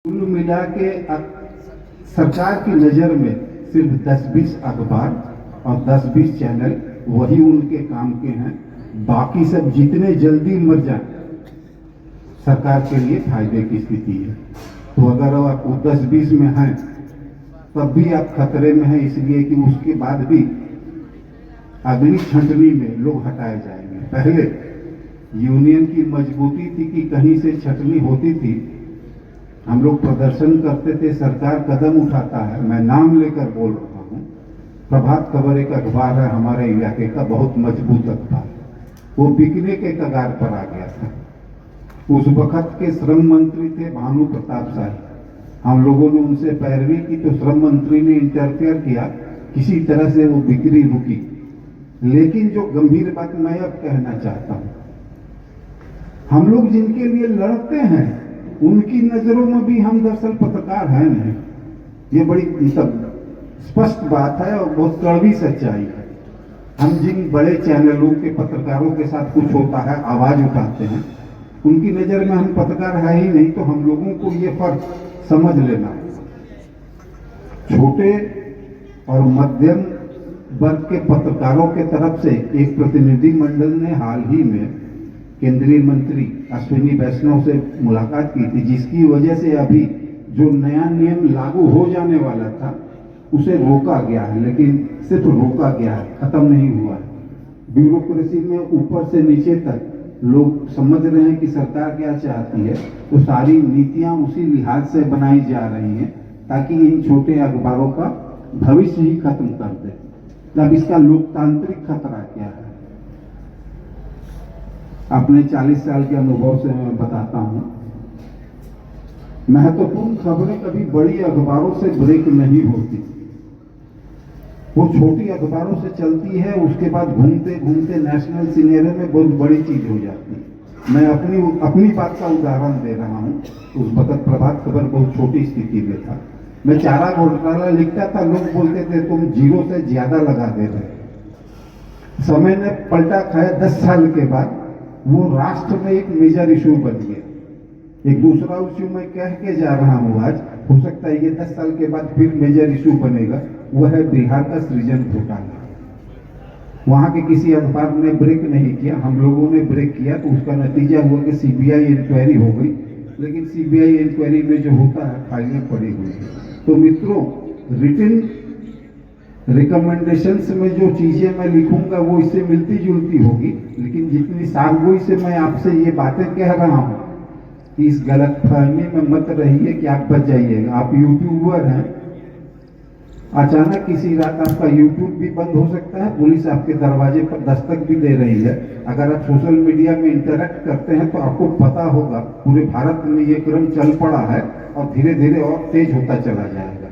कुल मिला के सरकार की नज़र में सिर्फ 10-20 अखबार और 10-20 चैनल वही उनके काम के हैं। बाकी सब जितने जल्दी मर जाए सरकार के लिए फायदे की स्थिति है। तो अगर आप 10-20 में हैं तब भी आप खतरे में हैं, इसलिए कि उसके बाद भी अगली छंटनी में लोग हटाए जाएंगे। पहले यूनियन की मजबूती थी कि कहीं से छंटनी होती थी, हम लोग प्रदर्शन करते थे, सरकार कदम उठाता है। मैं नाम लेकर बोल रहा हूँ, प्रभात खबर एक अखबार है हमारे इलाके का, बहुत मजबूत अखबार, वो बिकने के कगार पर आ गया था। उस वक्त के श्रम मंत्री थे भानु प्रताप शाही। हम लोगों ने उनसे पैरवी की तो श्रम मंत्री ने इंटरफेयर किया, किसी तरह से वो बिक्री रुकी। लेकिन जो गंभीर बात मैं अब कहना चाहता हूं, हम लोग जिनके लिए लड़ते हैं उनकी नजरों में भी हम दरअसल पत्रकार हैं नहीं। ये बड़ी स्पष्ट बात है और बहुत कड़वी सच्चाई है। हम जिन बड़े चैनलों के पत्रकारों के साथ कुछ होता है आवाज उठाते हैं, उनकी नजर में हम पत्रकार है ही नहीं। तो हम लोगों को ये फर्क समझ लेना। छोटे और मध्यम वर्ग के पत्रकारों के तरफ से एक प्रतिनिधि मंडल ने हाल ही में केंद्रीय मंत्री अश्विनी वैष्णव से मुलाकात की थी, जिसकी वजह से अभी जो नया नियम लागू हो जाने वाला था उसे रोका गया है। लेकिन सिर्फ रोका गया है, खत्म नहीं हुआ है। ब्यूरोक्रेसी में ऊपर से नीचे तक लोग समझ रहे हैं कि सरकार क्या चाहती है, तो सारी नीतियां उसी लिहाज से बनाई जा रही हैं ताकि इन छोटे अखबारों का भविष्य ही खत्म कर दे। तब इसका लोकतांत्रिक खतरा क्या है? अपने 40 साल के अनुभव से मैं बताता हूं, महत्वपूर्ण खबरें कभी बड़ी अखबारों से ब्रेक नहीं होती, वो छोटी अखबारों से चलती है। उसके बाद घूमते घूमते नेशनल सिनेरियो में बहुत बड़ी चीज हो जाती है। मैं अपनी बात का उदाहरण दे रहा हूं। उस वक्त प्रभात खबर बहुत छोटी स्थिति में था। मैं चारा घोटाला लिखता था, लोग बोलते थे तुम जीरो से ज्यादा लगा दे रहे। समय ने पलटा खाया। 10 साल के बाद वो राष्ट्र में एक मेजर इशू बन गया। एक दूसरा इशू मैं कह के जा रहा हूं आज, हो सकता है ये 10 साल के बाद फिर मेजर इशू बनेगा। वह है बिहार का सृजन घोटाला। वहां के किसी अखबार ने ब्रेक नहीं किया, हम लोगों ने ब्रेक किया। तो उसका नतीजा हुआ कि सीबीआई इंक्वायरी हो गई। लेकिन सीबीआई इंक्वायरी में जो होता है फाइलें पड़ी हुई है। तो मित्रों, रिटन रिकमेंडेशंस में जो चीजें मैं लिखूंगा वो इससे मिलती जुलती होगी, लेकिन जितनी साफगोई से मैं आपसे ये बातें कह रहा हूं कि इस गलतफहमी में मत रहिए कि आप बच जाइएगा। आप यूट्यूबर हैं, अचानक किसी रात आपका यूट्यूब भी बंद हो सकता है, पुलिस आपके दरवाजे पर दस्तक भी दे रही है। अगर आप सोशल मीडिया में इंटरेक्ट करते हैं तो आपको पता होगा पूरे भारत में ये क्रम चल पड़ा है और धीरे धीरे और तेज होता चला जाएगा।